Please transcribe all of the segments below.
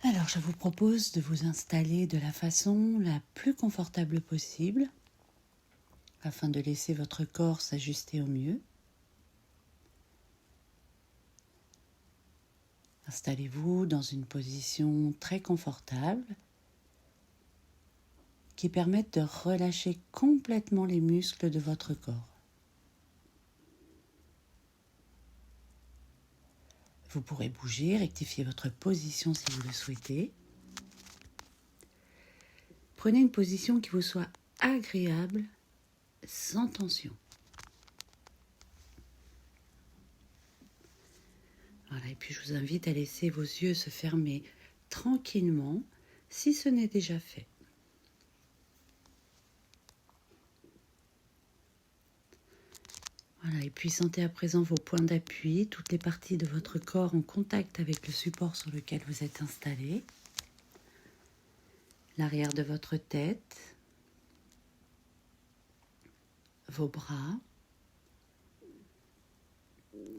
Alors, je vous propose de vous installer de la façon la plus confortable possible afin de laisser votre corps s'ajuster au mieux. Installez-vous dans une position très confortable qui permette de relâcher complètement les muscles de votre corps. Vous pourrez bouger, rectifier votre position si vous le souhaitez. Prenez une position qui vous soit agréable, sans tension. Voilà, et puis je vous invite à laisser vos yeux se fermer tranquillement si ce n'est déjà fait. Voilà, et puis sentez à présent vos points d'appui, toutes les parties de votre corps en contact avec le support sur lequel vous êtes installé. L'arrière de votre tête, vos bras,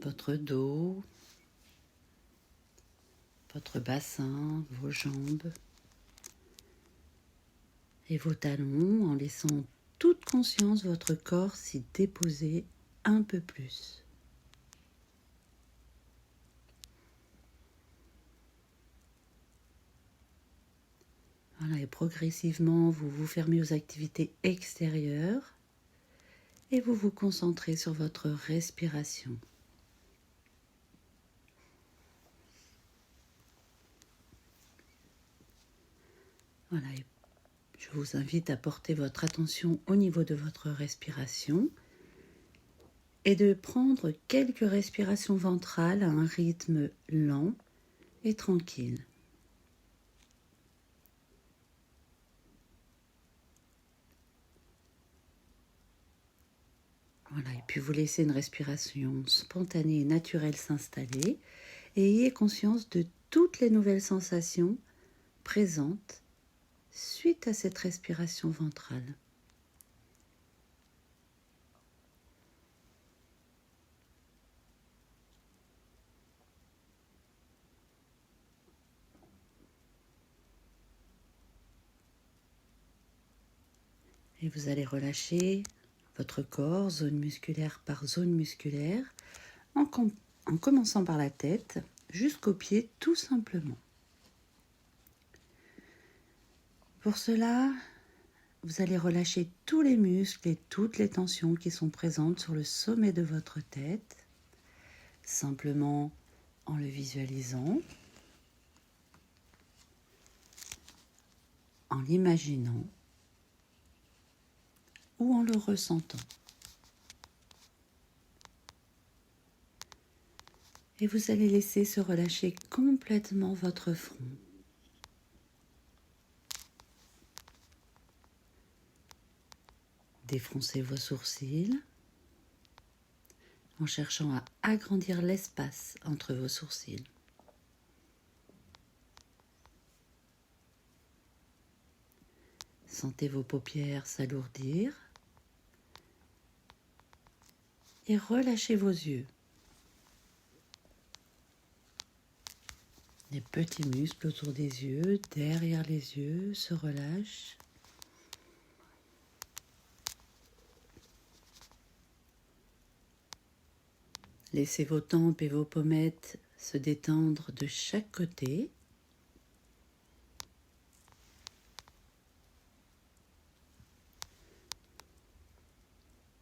votre dos, votre bassin, vos jambes et vos talons en laissant toute conscience votre corps s'y déposer un peu plus. Voilà, et progressivement, vous vous fermez aux activités extérieures et vous vous concentrez sur votre respiration. Voilà, et je vous invite à porter votre attention au niveau de votre respiration et de prendre quelques respirations ventrales à un rythme lent et tranquille. Voilà, et puis vous laissez une respiration spontanée et naturelle s'installer et ayez conscience de toutes les nouvelles sensations présentes suite à cette respiration ventrale. Et vous allez relâcher votre corps, zone musculaire par zone musculaire, en commençant par la tête jusqu'aux pieds tout simplement. Pour cela, vous allez relâcher tous les muscles et toutes les tensions qui sont présentes sur le sommet de votre tête, simplement en le visualisant, en l'imaginant ou en le ressentant. Et vous allez laisser se relâcher complètement votre front. Défoncez vos sourcils en cherchant à agrandir l'espace entre vos sourcils. Sentez vos paupières s'alourdir et relâchez vos yeux. Les petits muscles autour des yeux, derrière les yeux, se relâchent. Laissez vos tempes et vos pommettes se détendre de chaque côté.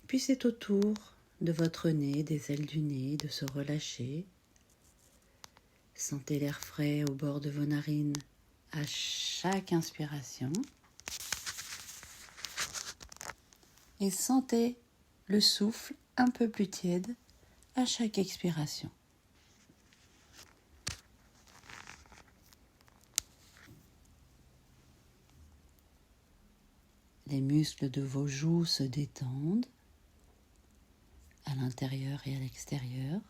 Puis c'est au tour de votre nez, des ailes du nez, de se relâcher. Sentez l'air frais au bord de vos narines à chaque inspiration. Et sentez le souffle un peu plus tiède à chaque expiration. Les muscles de vos joues se détendent à l'intérieur et à l'extérieur.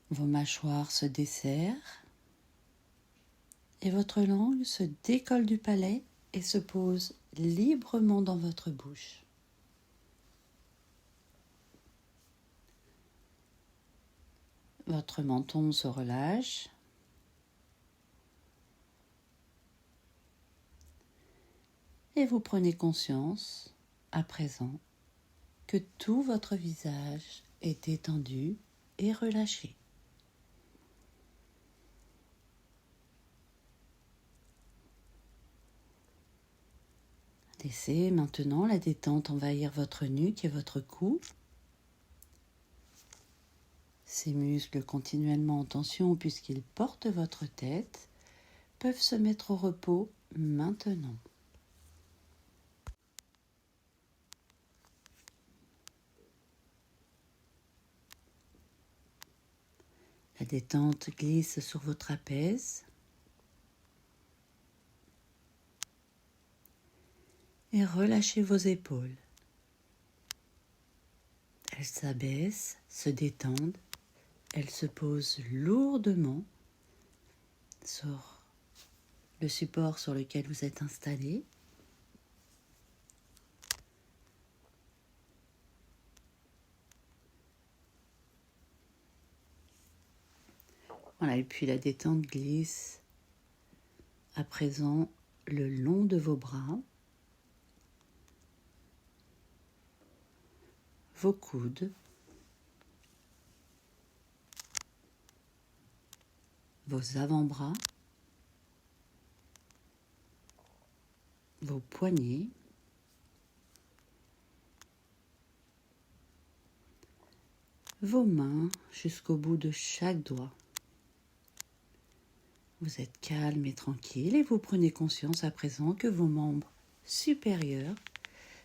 Vos mâchoires se desserrent et votre langue se décolle du palais et se pose librement dans votre bouche. Votre menton se relâche Et vous prenez conscience, à présent, que tout votre visage est détendu et relâché. Laissez maintenant la détente envahir votre nuque et votre cou. Ces muscles continuellement en tension puisqu'ils portent votre tête peuvent se mettre au repos maintenant. La détente glisse sur vos trapèzes et relâchez vos épaules. Elles s'abaissent, se détendent, elles se posent lourdement sur le support sur lequel vous êtes installé. Voilà, et puis la détente glisse à présent le long de vos bras, vos coudes, vos avant-bras, vos poignets, vos mains jusqu'au bout de chaque doigt. Vous êtes calme et tranquille et vous prenez conscience à présent que vos membres supérieurs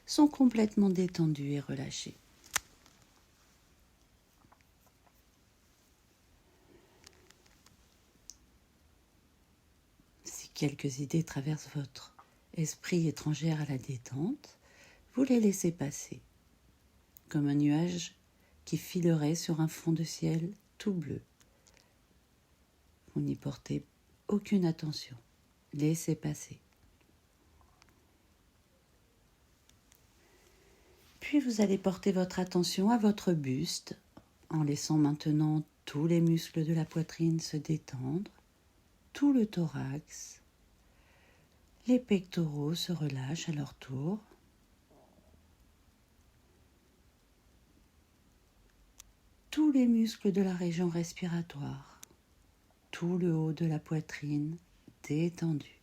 sont complètement détendus et relâchés. Si quelques idées traversent votre esprit étrangère à la détente, vous les laissez passer, comme un nuage qui filerait sur un fond de ciel tout bleu. Vous n'y portez aucune attention. Laissez passer. Puis vous allez porter votre attention à votre buste en laissant maintenant tous les muscles de la poitrine se détendre, tout le thorax. Les pectoraux se relâchent à leur tour. Tous les muscles de la région respiratoire. Tout le haut de la poitrine détendu.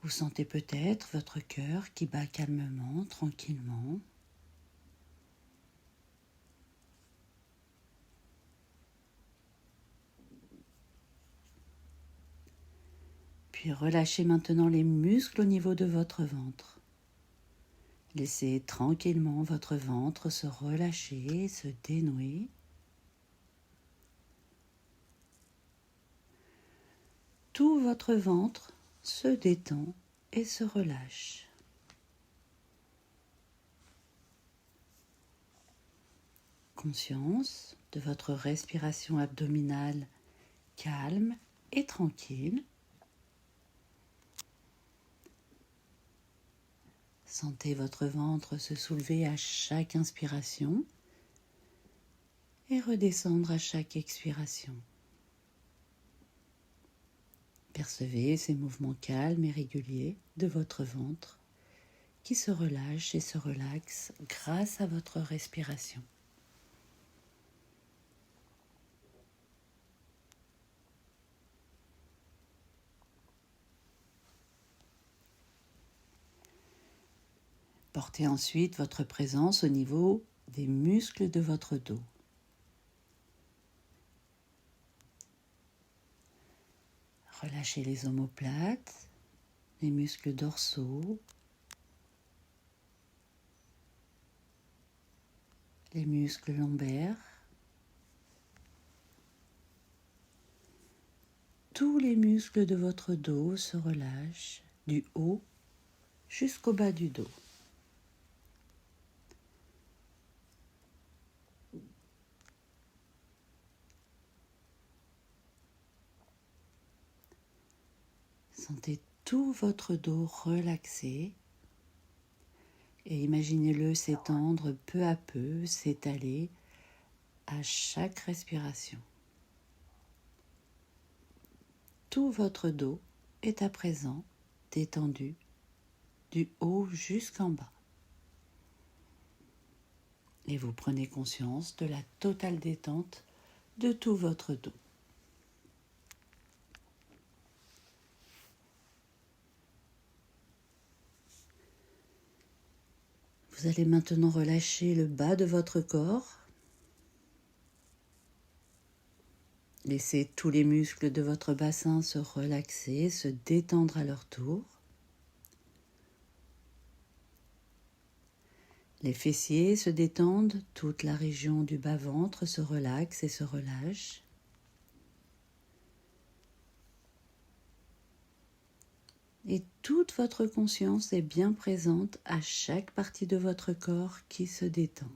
Vous sentez peut-être votre cœur qui bat calmement, tranquillement. Puis relâchez maintenant les muscles au niveau de votre ventre. Laissez tranquillement votre ventre se relâcher, se dénouer. Tout votre ventre se détend et se relâche. Conscience de votre respiration abdominale calme et tranquille. Sentez votre ventre se soulever à chaque inspiration et redescendre à chaque expiration. Percevez ces mouvements calmes et réguliers de votre ventre qui se relâche et se relaxe grâce à votre respiration. Portez ensuite votre présence au niveau des muscles de votre dos. Relâchez les omoplates, les muscles dorsaux, les muscles lombaires, tous les muscles de votre dos se relâchent du haut jusqu'au bas du dos. Sentez tout votre dos relaxé et imaginez-le s'étendre peu à peu, s'étaler à chaque respiration. Tout votre dos est à présent détendu du haut jusqu'en bas. Et vous prenez conscience de la totale détente de tout votre dos. Vous allez maintenant relâcher le bas de votre corps. Laissez tous les muscles de votre bassin se relaxer, se détendre à leur tour. Les fessiers se détendent, toute la région du bas-ventre se relaxe et se relâche. Et toute votre conscience est bien présente à chaque partie de votre corps qui se détend.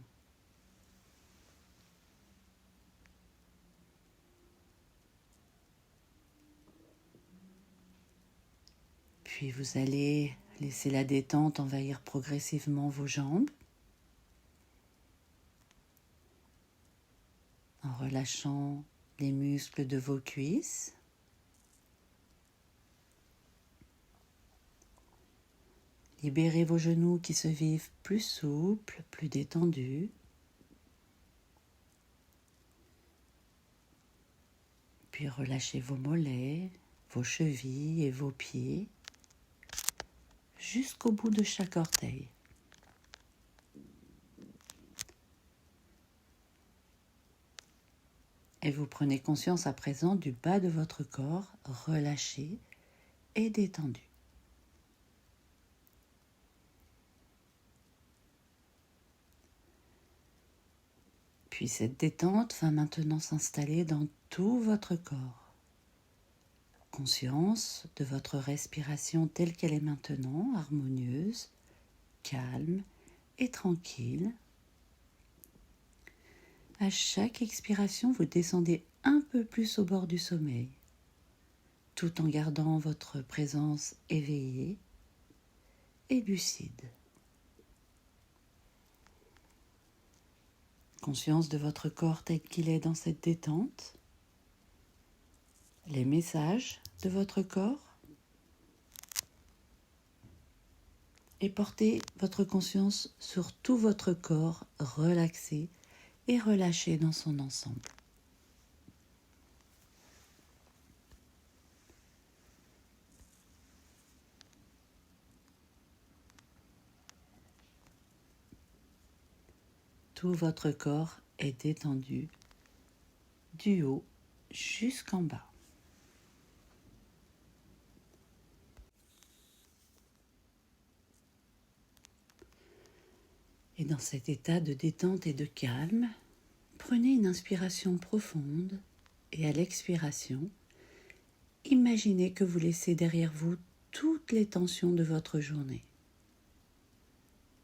Puis vous allez laisser la détente envahir progressivement vos jambes, en relâchant les muscles de vos cuisses. Libérez vos genoux qui se vivent plus souples, plus détendus. Puis relâchez vos mollets, vos chevilles et vos pieds jusqu'au bout de chaque orteil. Et vous prenez conscience à présent du bas de votre corps relâché et détendu. Puis cette détente va maintenant s'installer dans tout votre corps. Conscience de votre respiration telle qu'elle est maintenant, harmonieuse, calme et tranquille. À chaque expiration, vous descendez un peu plus au bord du sommeil, tout en gardant votre présence éveillée et lucide. Conscience de votre corps tel qu'il est dans cette détente, les messages de votre corps, et portez votre conscience sur tout votre corps relaxé et relâché dans son ensemble. Tout votre corps est détendu du haut jusqu'en bas. Et dans cet état de détente et de calme, prenez une inspiration profonde et à l'expiration, imaginez que vous laissez derrière vous toutes les tensions de votre journée.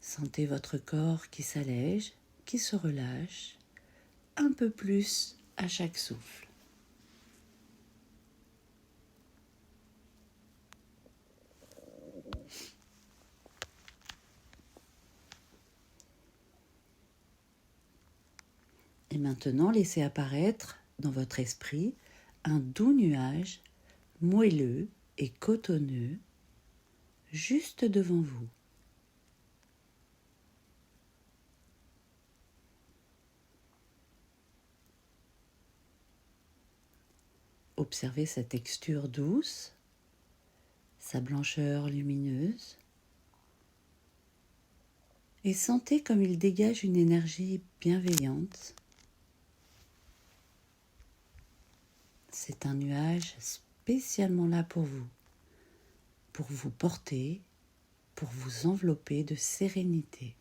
Sentez votre corps qui s'allège, qui se relâche, un peu plus à chaque souffle. Et maintenant, laissez apparaître dans votre esprit un doux nuage moelleux et cotonneux juste devant vous. Observez sa texture douce, sa blancheur lumineuse, et sentez comme il dégage une énergie bienveillante. C'est un nuage spécialement là pour vous porter, pour vous envelopper de sérénité.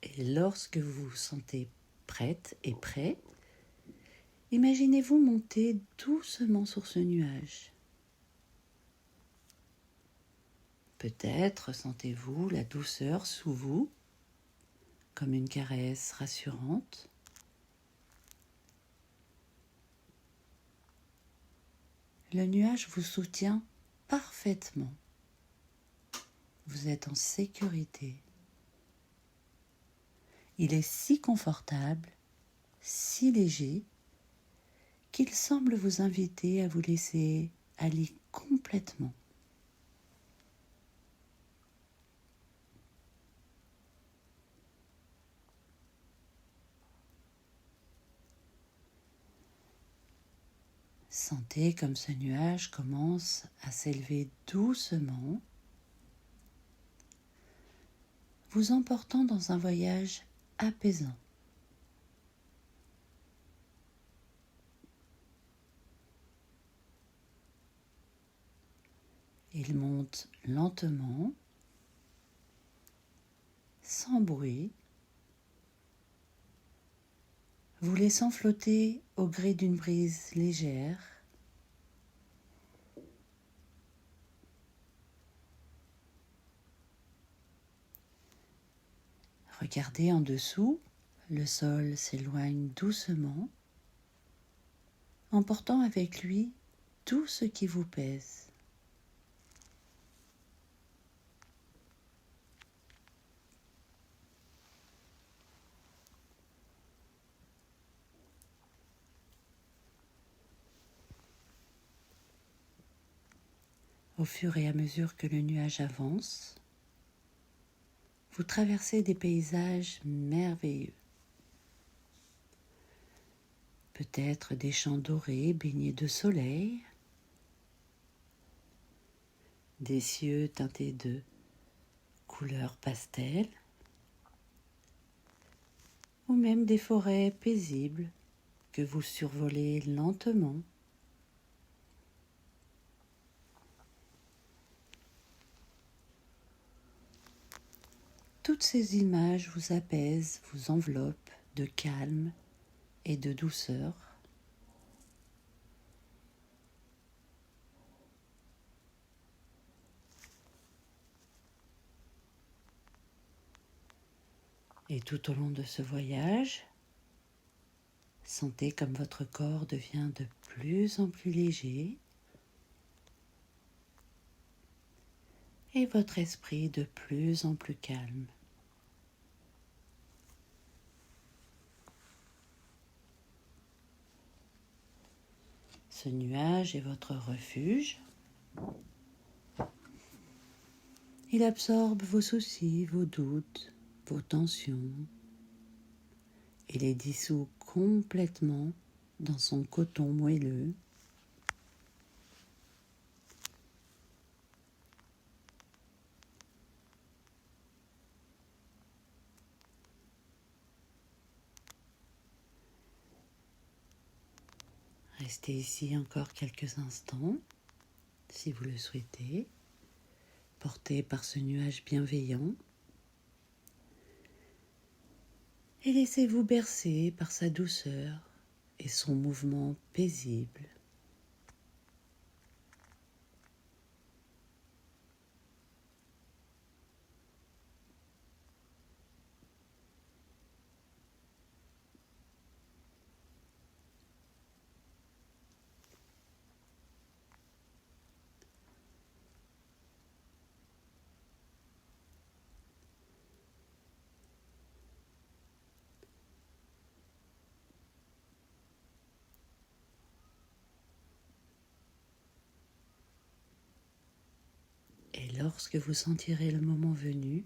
Et lorsque vous vous sentez prête et prêt, imaginez-vous monter doucement sur ce nuage. Peut-être sentez-vous la douceur sous vous, comme une caresse rassurante. Le nuage vous soutient parfaitement. Vous êtes en sécurité. Il est si confortable, si léger, qu'il semble vous inviter à vous laisser aller complètement. Sentez comme ce nuage commence à s'élever doucement, vous emportant dans un voyage apaisant. Il monte lentement, sans bruit, vous laissant flotter au gré d'une brise légère. Regardez en dessous, le sol s'éloigne doucement, emportant avec lui tout ce qui vous pèse. Au fur et à mesure que le nuage avance, vous traversez des paysages merveilleux. Peut-être des champs dorés baignés de soleil, des cieux teintés de couleurs pastel, ou même des forêts paisibles que vous survolez lentement. Toutes ces images vous apaisent, vous enveloppent de calme et de douceur. Et tout au long de ce voyage, sentez comme votre corps devient de plus en plus léger et votre esprit de plus en plus calme. Ce nuage est votre refuge. Il absorbe vos soucis, vos doutes, vos tensions et les dissout complètement dans son coton moelleux. Restez ici encore quelques instants, si vous le souhaitez, porté par ce nuage bienveillant. Et laissez-vous bercer par sa douceur et son mouvement paisible. Et lorsque vous sentirez le moment venu,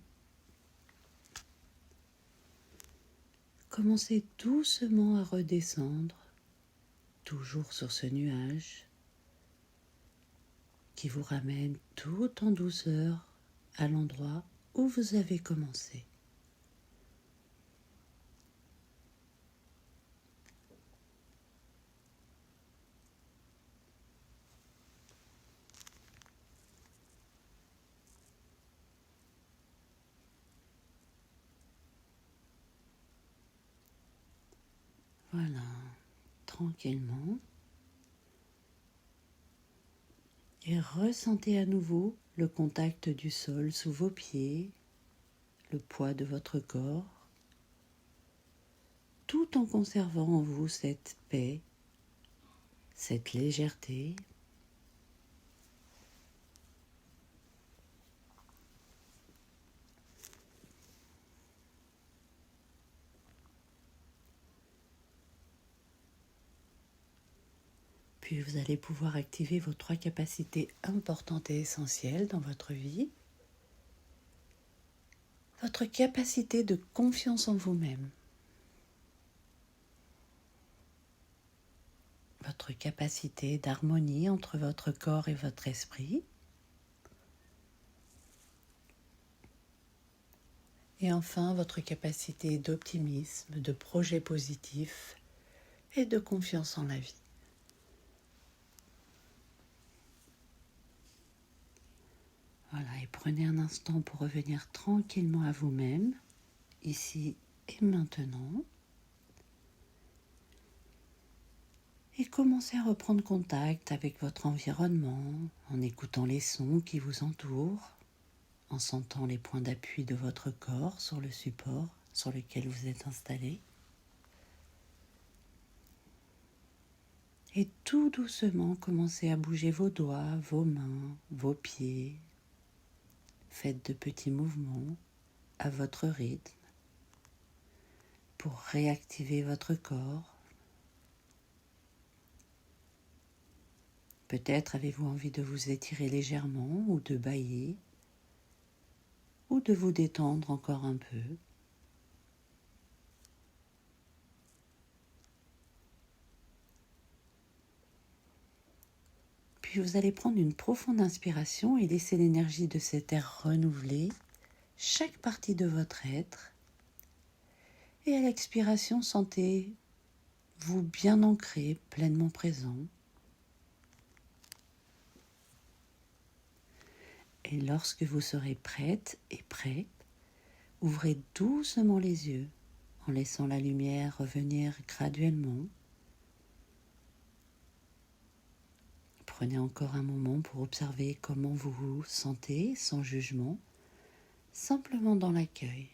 commencez doucement à redescendre, toujours sur ce nuage qui vous ramène tout en douceur à l'endroit où vous avez commencé. Voilà, tranquillement. Et ressentez à nouveau le contact du sol sous vos pieds, le poids de votre corps, tout en conservant en vous cette paix, cette légèreté. Puis vous allez pouvoir activer vos 3 capacités importantes et essentielles dans votre vie. Votre capacité de confiance en vous-même. Votre capacité d'harmonie entre votre corps et votre esprit. Et enfin, votre capacité d'optimisme, de projet positif et de confiance en la vie. Voilà, et prenez un instant pour revenir tranquillement à vous-même, ici et maintenant. Et commencez à reprendre contact avec votre environnement en écoutant les sons qui vous entourent, en sentant les points d'appui de votre corps sur le support sur lequel vous êtes installé. Et tout doucement, commencez à bouger vos doigts, vos mains, vos pieds. Faites de petits mouvements à votre rythme pour réactiver votre corps. Peut-être avez-vous envie de vous étirer légèrement ou de bâiller ou de vous détendre encore un peu. Puis vous allez prendre une profonde inspiration et laisser l'énergie de cet air renouveler chaque partie de votre être. Et à l'expiration, sentez-vous bien ancré, pleinement présent. Et lorsque vous serez prête et prêt, ouvrez doucement les yeux en laissant la lumière revenir graduellement. Prenez encore un moment pour observer comment vous vous sentez sans jugement, simplement dans l'accueil.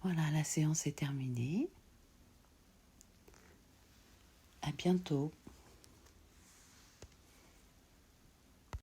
Voilà, la séance est terminée. À bientôt.